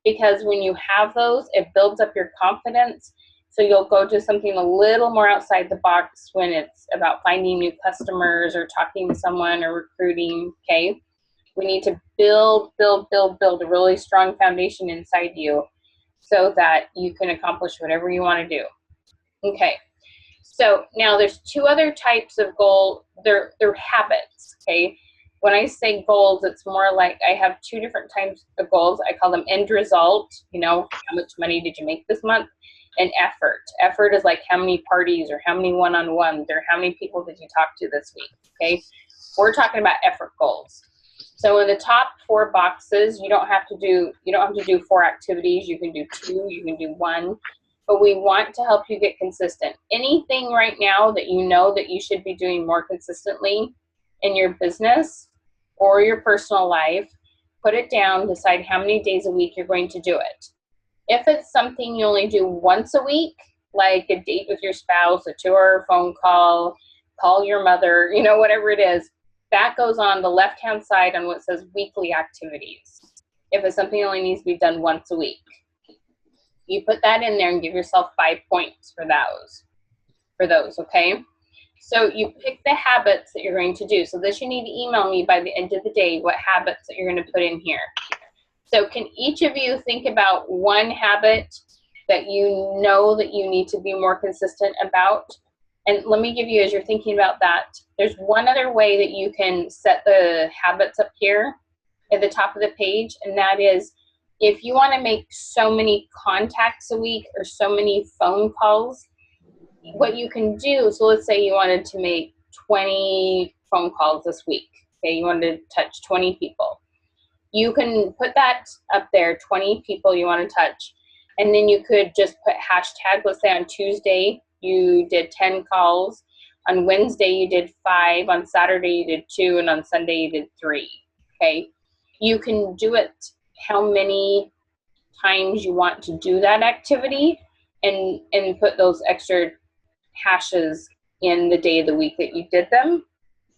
[SPEAKER 2] because when you have those, it builds up your confidence. So you'll go do something a little more outside the box when it's about finding new customers or talking to someone or recruiting, okay? We need to build a really strong foundation inside you so that you can accomplish whatever you want to do. Okay, so now there's two other types of goal. They're habits, okay? When I say goals, it's more like I have two different types of goals. I call them end result, how much money did you make this month? And effort. Effort is like how many parties or how many one-on-ones or how many people did you talk to this week, okay? We're talking about effort goals. So in the top 4 boxes, you don't have to do 4 activities. You can do 2, you can do 1. But we want to help you get consistent. Anything right now that you know that you should be doing more consistently in your business or your personal life, put it down, decide how many days a week you're going to do it. If it's something you only do once a week, like a date with your spouse, a 2-hour phone call, call your mother, whatever it is, that goes on the left-hand side on what says weekly activities. If it's something that only needs to be done once a week, you put that in there and give yourself 5 points for those, okay? So you pick the habits that you're going to do. So this, you need to email me by the end of the day what habits that you're going to put in here. So can each of you think about one habit that you know that you need to be more consistent about? And let me give you, as you're thinking about that, there's one other way that you can set the habits up here at the top of the page, and that is, if you want to make so many contacts a week or so many phone calls, what you can do, so let's say you wanted to make 20 phone calls this week, okay, you wanted to touch 20 people. You can put that up there, 20 people you want to touch, and then you could just put hashtag, let's say on Tuesday you did 10 calls, on Wednesday you did 5, on Saturday you did 2, and on Sunday you did 3, okay? You can do it how many times you want to do that activity and put those extra hashes in the day of the week that you did them.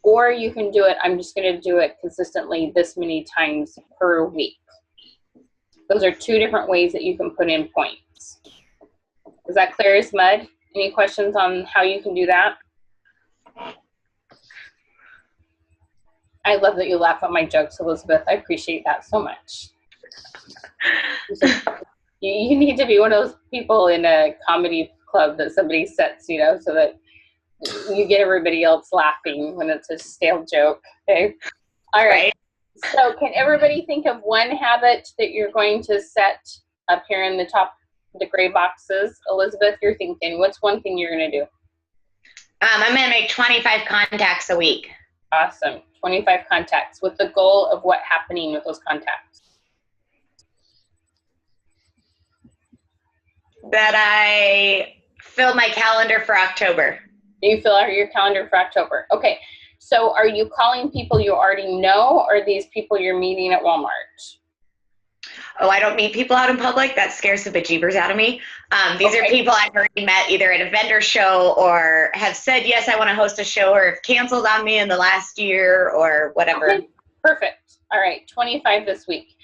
[SPEAKER 2] Or you can do it, I'm just going to do it consistently this many times per week. Those are 2 different ways that you can put in points. Is that clear as mud? Any questions on how you can do that? I love that you laugh at my jokes, Elizabeth. I appreciate that so much. You need to be one of those people in a comedy club that somebody sets, so that you get everybody else laughing when it's a stale joke, okay? All right. So can everybody think of one habit that you're going to set up here in the top, the gray boxes? Elizabeth, you're thinking, what's one thing you're going to do?
[SPEAKER 3] I'm going to make 25 contacts a week.
[SPEAKER 2] Awesome. 25 contacts with the goal of what happening with those contacts?
[SPEAKER 3] That I fill my calendar for October.
[SPEAKER 2] You fill out your calendar for October. Okay. So are you calling people you already know, or are these people you're meeting at Walmart?
[SPEAKER 3] Oh, I don't meet people out in public. That scares the bejeebers out of me. These are people I've already met either at a vendor show or have said, yes, I want to host a show, or have canceled on me in the last year or whatever.
[SPEAKER 2] Okay. Perfect. All right. 25 this week.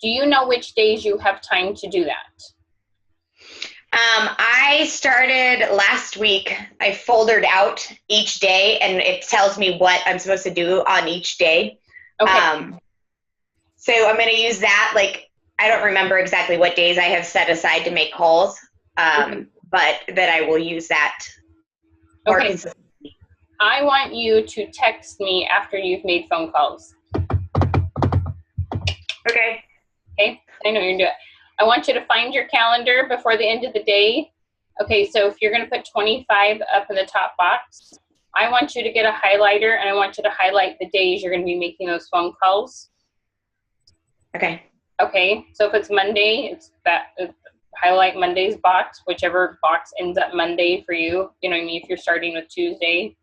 [SPEAKER 2] Do you know which days you have time to do that?
[SPEAKER 3] I started last week. I foldered out each day, and it tells me what I'm supposed to do on each day.
[SPEAKER 2] Okay.
[SPEAKER 3] So I'm going to use that. Like, I don't remember exactly what days I have set aside to make calls, but that I will use that more consistently.
[SPEAKER 2] I want you to text me after you've made phone calls.
[SPEAKER 3] Okay.
[SPEAKER 2] Okay, I know you're doing it. I want you to find your calendar before the end of the day. Okay, so if you're going to put 25 up in the top box, I want you to get a highlighter, and I want you to highlight the days you're going to be making those phone calls.
[SPEAKER 3] Okay.
[SPEAKER 2] Okay, so if it's Monday, it's that highlight Monday's box, whichever box ends up Monday for you. You know what I mean? If you're starting with Tuesday,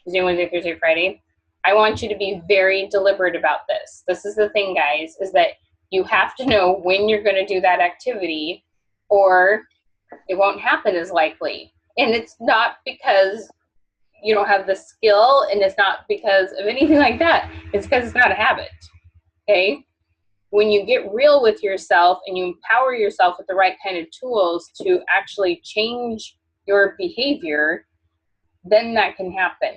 [SPEAKER 2] Wednesday, Thursday, Friday. I want you to be very deliberate about this. This is the thing, guys, is that you have to know when you're going to do that activity, or it won't happen as likely. And it's not because you don't have the skill, and it's not because of anything like that. It's because it's not a habit. Okay? When you get real with yourself and you empower yourself with the right kind of tools to actually change your behavior, then that can happen.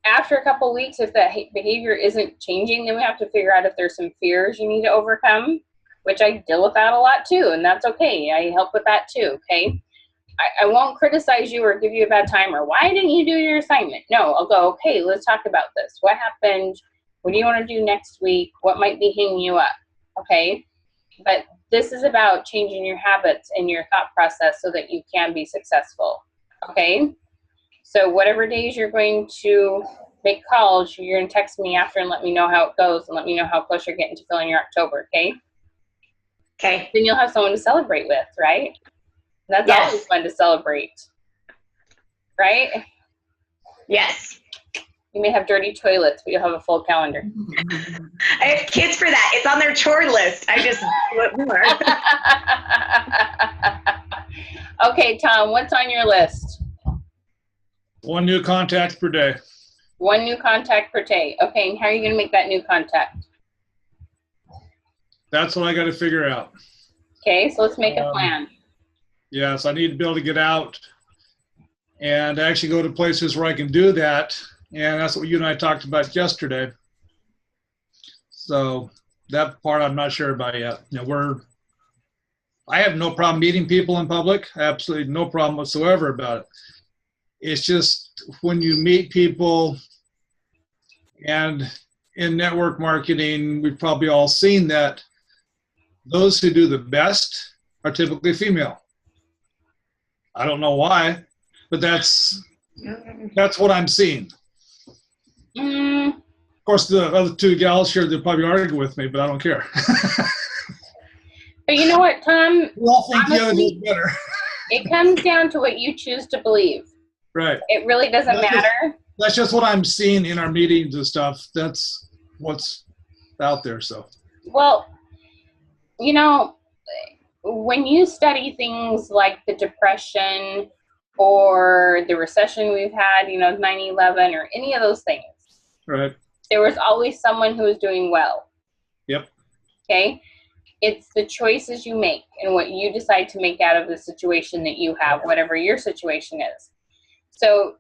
[SPEAKER 2] After a couple weeks, if that behavior isn't changing, then we have to figure out if there's some fears you need to overcome, which I deal with that a lot too, and that's okay. I help with that too, okay? I won't criticize you or give you a bad time or why didn't you do your assignment? No, I'll go, okay, let's talk about this. What happened? What do you want to do next week? What might be hanging you up? Okay? But this is about changing your habits and your thought process so that you can be successful. Okay? So whatever days you're going to make calls, you're going to text me after and let me know how it goes and let me know how close you're getting to filling your October, okay?
[SPEAKER 3] Okay.
[SPEAKER 2] Then you'll have someone to celebrate with, right? That's
[SPEAKER 3] Yes.
[SPEAKER 2] always fun to celebrate, right?
[SPEAKER 3] Yes.
[SPEAKER 2] You may have dirty toilets, but you'll have a full calendar.
[SPEAKER 3] I have kids for that. It's on their chore list. I just do it more.
[SPEAKER 2] Okay, Tom, what's on your list?
[SPEAKER 1] 1 new contact per day.
[SPEAKER 2] 1 new contact per day. Okay, and how are you going to make that new contact?
[SPEAKER 1] That's what I got to figure out.
[SPEAKER 2] Okay, so let's make a plan.
[SPEAKER 1] Yes, I need to be able to get out and actually go to places where I can do that. And that's what you and I talked about yesterday. So that part I'm not sure about yet. You know, I have no problem meeting people in public. Absolutely no problem whatsoever about it. It's just when you meet people, and in network marketing, we've probably all seen that those who do the best are typically female. I don't know why, but that's what I'm seeing. Of course, the other 2 gals here, they'll probably argue with me, but I don't care.
[SPEAKER 2] But you know what, Tom?
[SPEAKER 1] We all think the other
[SPEAKER 2] Honestly,
[SPEAKER 1] is better.
[SPEAKER 2] it comes down to what you choose to believe.
[SPEAKER 1] Right.
[SPEAKER 2] It really doesn't matter.
[SPEAKER 1] That's just what I'm seeing in our meetings and stuff. That's what's out there. So.
[SPEAKER 2] Well, you know, when you study things like the Depression or the recession we've had, you know, 9/11 or any of those things,
[SPEAKER 1] Right.
[SPEAKER 2] there was always someone who was doing well.
[SPEAKER 1] Yep.
[SPEAKER 2] Okay? It's the choices you make and what you decide to make out of the situation that you have, whatever your situation is. So,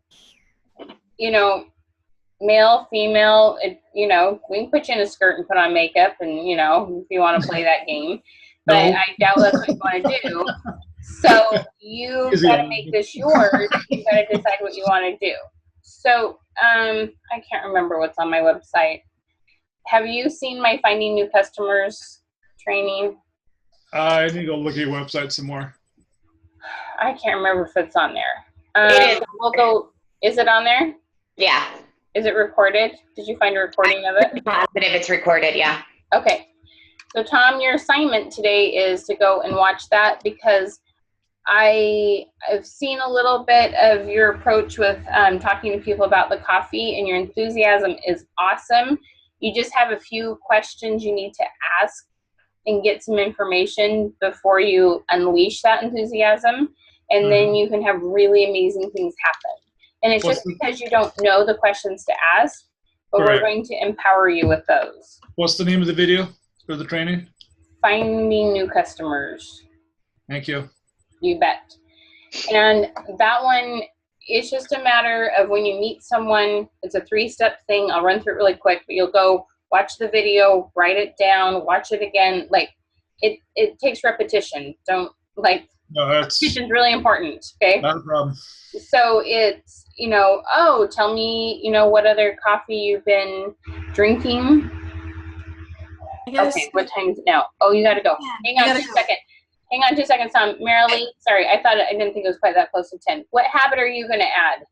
[SPEAKER 2] you know, male, female, you know, we can put you in a skirt and put on makeup and, you know, if you want to play that game. But
[SPEAKER 1] No.
[SPEAKER 2] I doubt that's what you want to do. So you've got to make this yours. You've got to decide what you want to do. So I can't remember what's on my website. Have you seen my Finding New Customers training?
[SPEAKER 1] I need to go look at your website some more.
[SPEAKER 2] I can't remember if it's on there.
[SPEAKER 3] It is.
[SPEAKER 2] We'll go. Is it on there?
[SPEAKER 3] Yeah.
[SPEAKER 2] Is it recorded? Did you find a recording of it?
[SPEAKER 3] Positive it's recorded, yeah.
[SPEAKER 2] Okay. So Tom, your assignment today is to go and watch that because I've seen a little bit of your approach with talking to people about the coffee, and your enthusiasm is awesome. You just have a few questions you need to ask and get some information before you unleash that enthusiasm, and then you can have really amazing things happen. And it's just because you don't know the questions to ask, but we're going to empower you with those.
[SPEAKER 1] What's the name of the video for the training?
[SPEAKER 2] Finding New Customers.
[SPEAKER 1] Thank you.
[SPEAKER 2] You bet. And that one, it's just a matter of when you meet someone, it's a 3-step thing. I'll run through it really quick, but you'll go watch the video, write it down, watch it again. Like, it takes repetition. Don't, like,
[SPEAKER 1] No, that's
[SPEAKER 2] repetition's really important, okay?
[SPEAKER 1] not a problem.
[SPEAKER 2] So it's, you know, oh, tell me, you know, what other coffee you've been drinking. Okay, what time is it now? Oh, you gotta go. Hang on just a second. Hang on 2 seconds, Tom. Marilee, sorry, I didn't think it was quite that close to 10. What habit are you gonna add?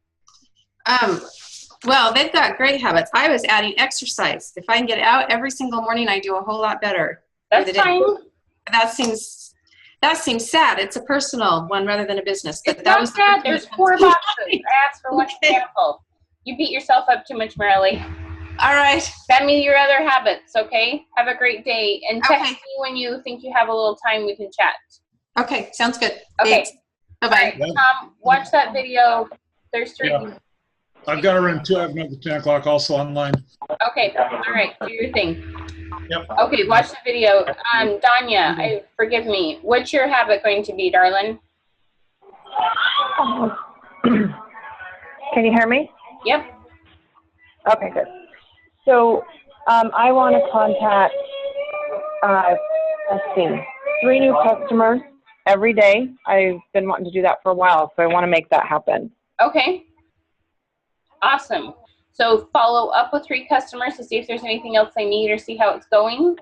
[SPEAKER 5] Well, they've got great habits. I was adding exercise. If I can get out every single morning, I do a whole lot better.
[SPEAKER 2] That's fine.
[SPEAKER 5] That seems sad. It's a personal one rather than a business. But
[SPEAKER 2] It's
[SPEAKER 5] that
[SPEAKER 2] not
[SPEAKER 5] was
[SPEAKER 2] sad. There's 4 boxes. I asked for one example. You beat yourself up too much, Marilee.
[SPEAKER 5] All right.
[SPEAKER 2] Send me your other habits, okay? Have a great day. And text
[SPEAKER 5] Okay.
[SPEAKER 2] me when you think you have a little time we can chat.
[SPEAKER 5] Okay, sounds good.
[SPEAKER 2] Okay.
[SPEAKER 5] Thanks. Bye-bye.
[SPEAKER 2] All right, Tom, watch that video. There's 3.
[SPEAKER 1] Yeah. I've got to run too. I have another 10 o'clock also online.
[SPEAKER 2] Okay. All right. Do your thing.
[SPEAKER 1] Yep.
[SPEAKER 2] Okay. Watch the video. Danya, forgive me. What's your habit going to be, darling?
[SPEAKER 4] Can you hear me?
[SPEAKER 2] Yep.
[SPEAKER 4] Okay, good. So I want to contact, let's see, 3 new customers every day. I've been wanting to do that for a while, so I want to make that happen.
[SPEAKER 2] Okay. Awesome. So follow up with 3 customers to see if there's anything else they need or see how it's going.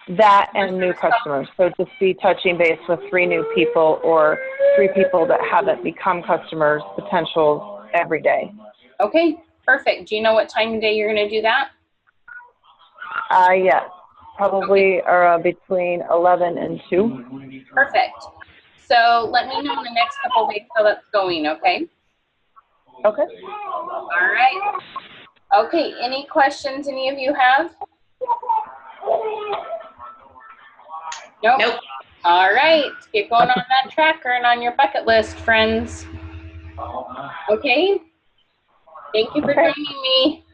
[SPEAKER 4] That and new customers. So just be touching base with 3 new people or 3 people that haven't become customers, potentials every day.
[SPEAKER 2] Okay. Perfect. Do you know what time of day you're going to do that?
[SPEAKER 4] Yes. Probably between 11 and 2.
[SPEAKER 2] Perfect. So let me know in the next couple of days how that's going, okay?
[SPEAKER 4] Okay.
[SPEAKER 2] All right. Okay, any questions any of you have? Nope. All right, get going on that tracker and on your bucket list, friends. Okay? Thank you for joining me.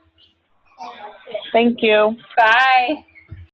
[SPEAKER 4] Thank you.
[SPEAKER 2] Bye.